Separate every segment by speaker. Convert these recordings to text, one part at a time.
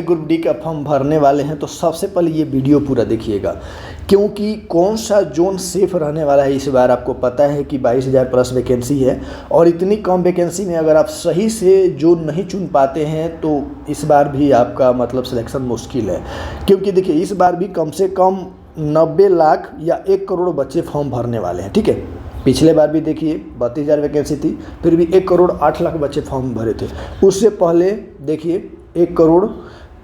Speaker 1: Group D का form भरने वाले हैं तो सबसे पहले ये वीडियो पूरा देखिएगा, क्योंकि कौन सा जोन सेफ रहने वाला है। इस बार आपको पता है कि 22,000 प्लस वैकेंसी है और इतनी कम वैकेंसी में अगर आप सही से जोन नहीं चुन पाते हैं तो इस बार भी आपका मतलब सिलेक्शन मुश्किल है। क्योंकि देखिए इस बार भी कम से कम 90 लाख या 1 करोड़ बच्चे फॉर्म भरने वाले हैं। ठीक है, पिछले बार भी देखिए 32,000 वैकेंसी थी, फिर भी 1 करोड़ 8 लाख बच्चे फॉर्म भरे थे। उससे पहले देखिए 1 करोड़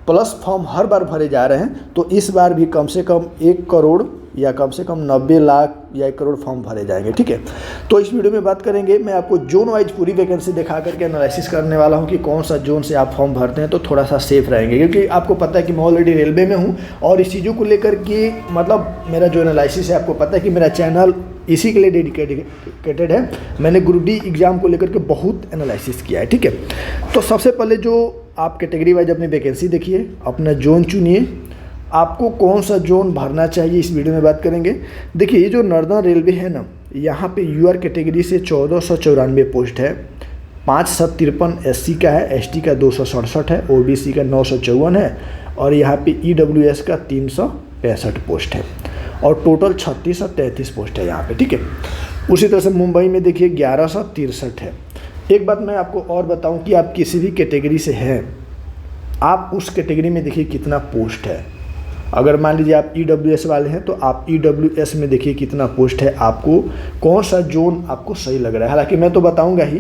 Speaker 1: प्लस फॉर्म हर बार भरे जा रहे हैं, तो इस बार भी कम से कम 1 करोड़ या कम से कम 90 लाख या 1 करोड़ फॉर्म भरे जाएंगे। ठीक है, तो इस वीडियो में बात करेंगे, मैं आपको जोन वाइज पूरी वैकेंसी दिखा करके एनालिसिस करने वाला हूं कि कौन सा जोन से आप फॉर्म भरते हैं तो थोड़ा सा सेफ रहेंगे। क्योंकि आपको पता है कि मैं ऑलरेडी रेलवे में हूं और इस चीज़ों को लेकर के मतलब मेरा जो एनालिसिस है, आपको पता है कि मेरा चैनल इसी के लिए डेडिकेटेड है। मैंने ग्रुप डी एग्ज़ाम को लेकर के बहुत एनालिसिस किया है। ठीक है, तो सबसे पहले जो आप कैटेगरी वाइज अपनी वैकेंसी देखिए, अपना जोन चुनिए, आपको कौन सा जोन भरना चाहिए इस वीडियो में बात करेंगे। देखिए ये जो नॉर्दर्न रेलवे है ना, यहाँ पे यूआर कैटेगरी से 1494 पोस्ट है, 553 एससी का है, एसटी का 267 है, ओबीसी का 954 है और यहाँ पे ईडब्ल्यूएस का 365 पोस्ट है और टोटल 36 और 33 पोस्ट है यहाँ पे। ठीक है, उसी तरह से मुंबई में देखिए 1163 है। एक बात मैं आपको और बताऊं कि आप किसी भी कैटेगरी से हैं, आप उस कैटेगरी में देखिए कितना पोस्ट है। अगर मान लीजिए आप ईडब्ल्यूएस वाले हैं तो आप ईडब्ल्यूएस में देखिए कितना पोस्ट है, आपको कौन सा जोन आपको सही लग रहा है। हालांकि मैं तो बताऊंगा ही,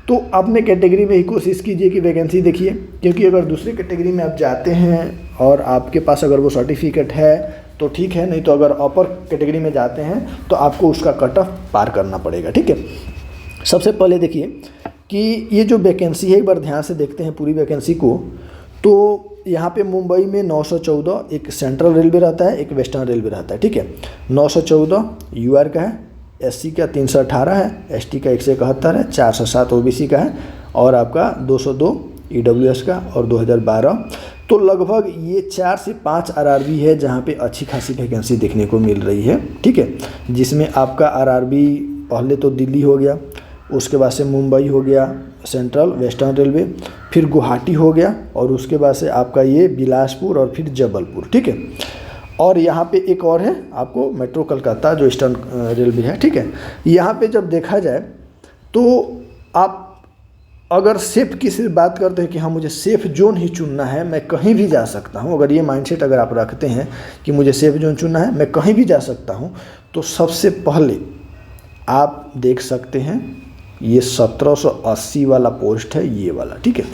Speaker 1: तो अपने कैटेगरी में ही कोशिश कीजिए कि वैकेंसी देखिए। क्योंकि अगर दूसरी कैटेगरी में आप जाते हैं और आपके पास अगर वो सर्टिफिकेट है तो ठीक है, नहीं तो अगर अपर कैटेगरी में जाते हैं तो आपको उसका कट ऑफ पार करना पड़ेगा। ठीक है, सबसे पहले देखिए कि ये जो वैकेंसी है एक बार ध्यान से देखते हैं पूरी वैकेंसी को। तो यहाँ पे मुंबई में 914 एक सेंट्रल रेलवे रहता है, एक वेस्टर्न रेलवे रहता है। ठीक है, 914 यूआर का है, एससी का 318 है, एसटी का 171 है, 407 ओबीसी का है और आपका 202 ईडब्ल्यूएस का और 2012। तो लगभग ये 4 से 5 आरआरबी है जहाँ पे अच्छी खासी वैकेंसी देखने को मिल रही है। ठीक है, जिसमें आपका आरआरबी पहले तो दिल्ली हो गया, उसके बाद से मुंबई हो गया सेंट्रल वेस्टर्न रेलवे, फिर गुवाहाटी हो गया और उसके बाद से आपका ये बिलासपुर और फिर जबलपुर। ठीक है, और यहाँ पे एक और है आपको मेट्रो कलकत्ता जो ईस्टर्न रेलवे है। ठीक है, यहाँ पे जब देखा जाए तो आप अगर सेफ की सिर्फ बात करते हैं कि हाँ मुझे सेफ जोन ही चुनना है, मैं कहीं भी जा सकता हूँ, अगर ये माइंडसेट अगर आप रखते हैं कि मुझे सेफ जोन चुनना है, मैं कहीं भी जा सकता हूँ, तो सबसे पहले आप देख सकते हैं ये 1780 वाला पोस्ट है, ये वाला। ठीक है,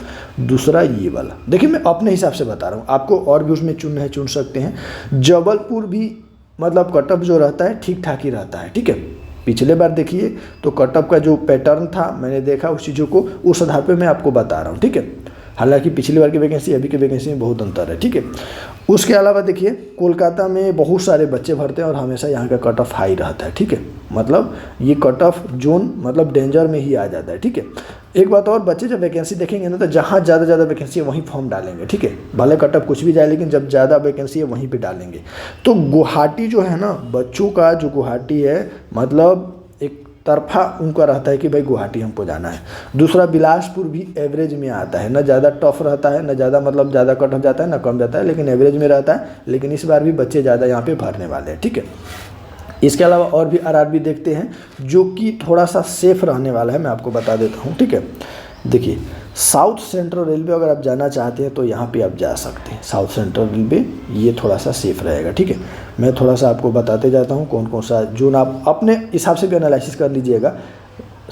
Speaker 1: दूसरा ये वाला। देखिए मैं अपने हिसाब से बता रहा हूँ, आपको और भी उसमें चुनना है चुन सकते हैं। जबलपुर भी मतलब कट ऑफ जो रहता है ठीक ठाक ही रहता है। ठीक है, पिछले बार देखिए तो कट ऑफ का जो पैटर्न था मैंने देखा उस चीज़ों को, उस आधार पे मैं आपको बता रहा हूँ। ठीक है, हालांकि पिछली बार की वैकेंसी अभी की वैकेंसी में बहुत अंतर है। ठीक है, उसके अलावा देखिए कोलकाता में बहुत सारे बच्चे भरते हैं और हमेशा यहाँ का कट ऑफ हाई रहता है। ठीक है, मतलब ये कट ऑफ जोन मतलब डेंजर में ही आ जाता है। ठीक है, एक बात और, बच्चे जब वैकेंसी देखेंगे ना तो जहाँ ज़्यादा वैकेंसी है वहीं फॉर्म डालेंगे। ठीक है, भले कट ऑफ कुछ भी जाए लेकिन जब ज़्यादा वैकेंसी है वहीं पे डालेंगे। तो गुवाहाटी जो है ना, बच्चों का जो गुवाहाटी है मतलब एक तरफा उनका रहता है कि भाई गुवाहाटी हमको जाना है। दूसरा बिलासपुर भी एवरेज में आता है, ना ज़्यादा टफ रहता है, ना ज़्यादा मतलब ज़्यादा कट ऑफ जाता है, ना कम जाता है, लेकिन एवरेज में रहता है। लेकिन इस बार भी बच्चे ज़्यादा यहाँ पे भरने वाले हैं। ठीक है, इसके अलावा और भी आरआरबी देखते हैं जो कि थोड़ा सा सेफ रहने वाला है, मैं आपको बता देता हूँ। ठीक है, देखिए साउथ सेंट्रल रेलवे अगर आप जाना चाहते हैं तो यहाँ पे आप जा सकते हैं। साउथ सेंट्रल रेलवे ये थोड़ा सा सेफ रहेगा। ठीक है, मैं थोड़ा सा आपको बताते जाता हूँ कौन कौन सा जोन आप अपने हिसाब से भी एनालिसिस कर लीजिएगा।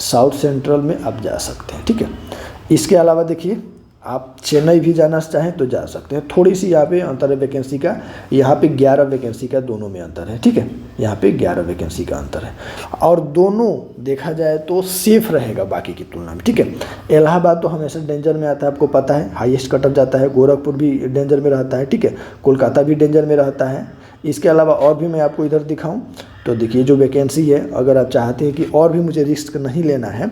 Speaker 1: साउथ सेंट्रल में आप जा सकते हैं। ठीक है, इसके अलावा देखिए आप चेन्नई भी जाना चाहें तो जा सकते हैं। थोड़ी सी यहाँ पे अंतर है वैकेंसी का, यहाँ पे 11 वैकेंसी का दोनों में अंतर है। ठीक है, यहाँ पे 11 वैकेंसी का अंतर है और दोनों देखा जाए तो सेफ रहेगा बाकी की तुलना में। ठीक है, इलाहाबाद तो हमेशा डेंजर में आता है, आपको पता है, हाईएस्ट कट ऑफ जाता है। गोरखपुर भी डेंजर में रहता है। ठीक है, कोलकाता भी डेंजर में रहता है। इसके अलावा और भी मैं आपको इधर दिखाऊँ तो देखिए जो वैकेंसी है, अगर आप चाहते हैं कि और भी मुझे रिस्क नहीं लेना है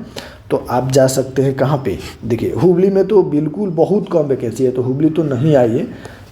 Speaker 1: तो आप जा सकते हैं कहाँ पे। देखिए हुबली में तो बिल्कुल बहुत कम वैकेंसी है, तो हुबली तो नहीं आई है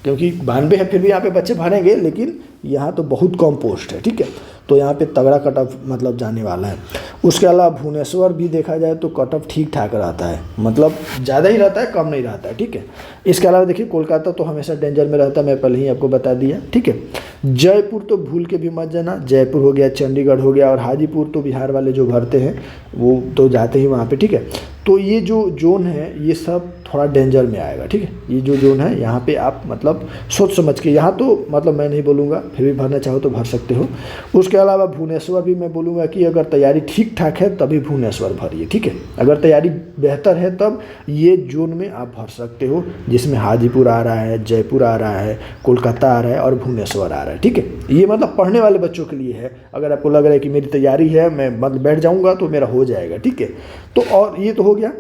Speaker 1: क्योंकि 92 है, फिर भी यहाँ पे बच्चे भरेंगे, लेकिन यहाँ तो बहुत कम पोस्ट है। ठीक है, तो यहाँ पे तगड़ा कट ऑफ मतलब जाने वाला है। उसके अलावा भुवनेश्वर भी देखा जाए तो कट ऑफ ठीक ठाक रहता है, मतलब ज़्यादा ही रहता है, कम नहीं रहता है, ठीक है। इसके अलावा देखिए कोलकाता तो हमेशा डेंजर में रहता है, मैं पहले ही आपको बता दिया, ठीक है। जयपुर तो भूल के भी मत जाना, जयपुर हो गया, चंडीगढ़ हो गया, और हाजीपुर तो बिहार वाले जो भरते हैं वो तो जाते ही वहाँ पे, ठीक है। तो ये जो जोन है ये सब थोड़ा डेंजर में आएगा, ठीक है। ये जो जोन है यहाँ पे आप मतलब सोच समझ के, यहाँ तो मतलब मैं नहीं बोलूँगा, फिर भी भरना चाहो तो भर सकते हो। उसके अलावा भुवनेश्वर भी मैं बोलूँगा कि अगर तैयारी ठीक ठाक है तभी भुवनेश्वर भरिए, ठीक है। अगर तैयारी बेहतर है तब ये जोन में आप भर सकते हो, जिसमें हाजीपुर आ रहा है, जयपुर आ रहा है, कोलकाता आ रहा है और भुवनेश्वर आ रहा है, ठीक है। ये मतलब पढ़ने वाले बच्चों के लिए है। अगर आपको लग रहा है कि मेरी तैयारी है, मैं मतलब बैठ जाऊँगा तो मेरा हो जाएगा, ठीक है। तो और ये तो हो गया।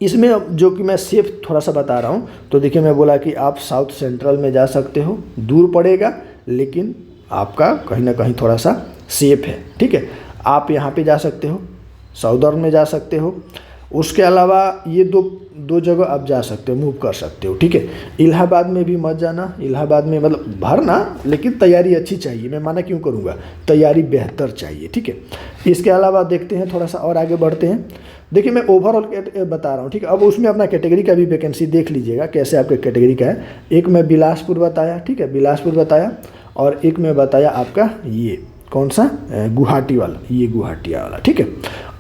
Speaker 1: इसमें अब जो कि मैं सेफ थोड़ा सा बता रहा हूँ, तो देखिए मैं बोला कि आप साउथ सेंट्रल में जा सकते हो, दूर पड़ेगा लेकिन आपका कहीं ना कहीं थोड़ा सा सेफ है, ठीक है। आप यहाँ पे जा सकते हो, साउदर्न में जा सकते हो। उसके अलावा ये दो जगह आप जा सकते हो, मूव कर सकते हो, ठीक है। इलाहाबाद में भी मत जाना, इलाहाबाद में मतलब भरना लेकिन तैयारी अच्छी चाहिए, मैं माना क्यों करूँगा, तैयारी बेहतर चाहिए, ठीक है। इसके अलावा देखते हैं थोड़ा सा और आगे बढ़ते हैं। देखिए मैं ओवरऑल बता रहा हूँ, ठीक है। अब उसमें अपना कैटेगरी का भी वैकेंसी देख लीजिएगा कैसे आपके कैटेगरी का है। एक मैं बिलासपुर बताया, ठीक है, बिलासपुर बताया, और एक मैं बताया आपका ये कौन सा, गुवाहाटी वाला, ये गुवाहाटी वाला, ठीक है।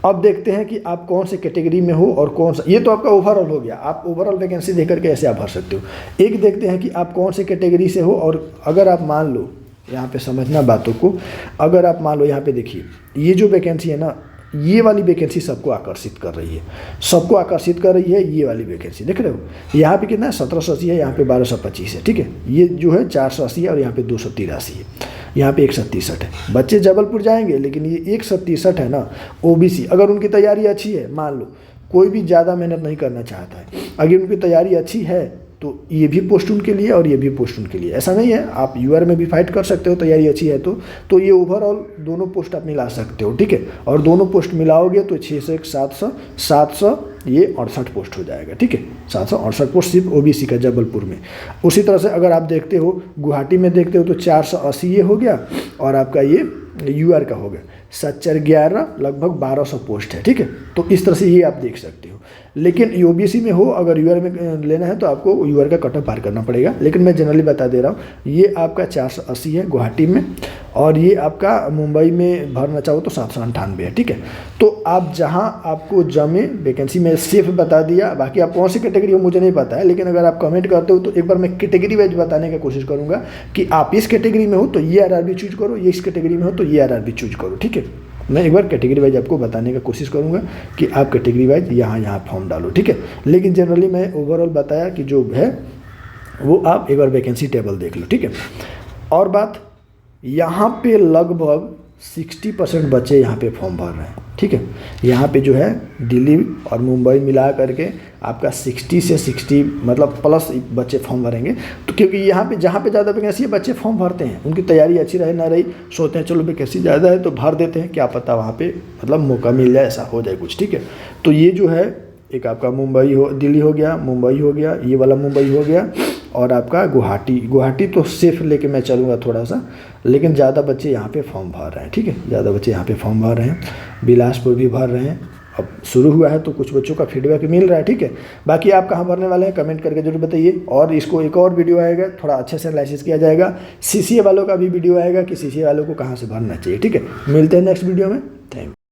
Speaker 1: अब देखते हैं कि आप कौन से कैटेगरी में हो और कौन सा, ये तो आपका ओवरऑल हो गया, आप ओवरऑल वैकेंसी देख करके ऐसे आप भर सकते हो। एक देखते हैं कि आप कौन से कैटेगरी से हो, और अगर आप मान लो, यहाँ पे समझना बातों को, अगर आप मान लो यहाँ पे देखिए ये जो वैकेंसी है ना, ये वाली वैकेंसी सबको आकर्षित कर रही है, सबको आकर्षित कर रही है ये वाली वैकेंसी, देख रहे हो। यहाँ पे कितना है, 1780 है, यहाँ पे 1225 है, ठीक है। ये जो है 480 है और यहाँ पे 283 है, यहाँ पे 163 है। बच्चे जबलपुर जाएंगे लेकिन ये 163 है ना, ओबीसी। अगर उनकी तैयारी अच्छी है, मान लो कोई भी ज़्यादा मेहनत नहीं करना चाहता है, अगर उनकी तैयारी अच्छी है तो ये भी पोस्ट उनके लिए और ये भी पोस्ट उनके लिए। ऐसा नहीं है, आप यूआर में भी फाइट कर सकते हो, तैयारी अच्छी है तो ये ओवरऑल दोनों पोस्ट आप मिला सकते हो, ठीक है। और दोनों पोस्ट मिलाओगे तो 6 से 700 ये 68 पोस्ट हो जाएगा, ठीक है। 768 पोस्ट सिर्फ ओबीसी का जबलपुर में। उसी तरह से अगर आप देखते हो गुवाहाटी में देखते हो तो 480 ये हो गया, और आपका ये यूआर का हो गया 7/4/11, लगभग 1200 पोस्ट है, ठीक है। तो इस तरह से ये आप देख सकते हो। लेकिन ओबीसी में हो, अगर यूआर में लेना है तो आपको यूआर का कट ऑफ पार करना पड़ेगा, लेकिन मैं जनरली बता दे रहा हूँ, ये आपका 480 है गुवाहाटी में, और ये आपका मुंबई में भरना चाहो तो 798 है, ठीक है। तो आप जहाँ आपको जमे वैकेंसी में सेफ बता दिया, बाकी आप कौन सी कैटेगरी हो मुझे नहीं पता है, लेकिन अगर आप कमेंट करते हो तो एक बार मैं कैटेगरी वाइज बताने की कोशिश करूँगा कि आप इस कैटेगरी में हो तो ये आरआरबी चूज करो, ये इस कैटेगरी में हो तो ये आरआरबी चूज करो, ठीक है। मैं एक बार कैटेगरी वाइज आपको बताने की कोशिश करूंगा कि आप कैटेगरी वाइज यहाँ फॉर्म डालो, ठीक है। लेकिन जनरली मैं ओवरऑल बताया कि जो है वो आप एक बार वैकेंसी टेबल देख लो, ठीक है। और बात, यहाँ पे लगभग 60% बच्चे यहाँ पे फॉर्म भर रहे हैं, ठीक है। यहाँ पे जो है दिल्ली और मुंबई मिला करके आपका 60 से 60 मतलब प्लस बच्चे फॉर्म भरेंगे। तो क्योंकि यहाँ पे जहाँ पे ज़्यादा वैकेंसी है बच्चे फॉर्म भरते हैं, उनकी तैयारी अच्छी रहे ना रही, सोचते हैं चलो वैकेंसी ज़्यादा है तो भर देते हैं, क्या पता वहाँ पे मतलब मौका मिल जाए, ऐसा हो जाए कुछ, ठीक है। तो ये जो है एक आपका दिल्ली हो गया, मुंबई हो गया, ये वाला मुंबई हो गया, और आपका गुवाहाटी तो सेफ लेके मैं चलूँगा थोड़ा सा, लेकिन ज़्यादा बच्चे यहाँ पे फॉर्म भर रहे हैं, ठीक है। ज़्यादा बच्चे यहाँ पे फॉर्म भर रहे हैं, बिलासपुर भी भर रहे हैं। अब शुरू हुआ है तो कुछ बच्चों का फीडबैक मिल रहा है, ठीक है। बाकी आप कहाँ भरने वाले हैं कमेंट करके जरूर बताइए, और इसको एक और वीडियो आएगा, थोड़ा अच्छे से एनालिसिस किया जाएगा। सीसीए वालों का भी वीडियो आएगा कि सीसीए वालों को कहाँ से भरना चाहिए, ठीक है। मिलते हैं नेक्स्ट वीडियो में, थैंक यू।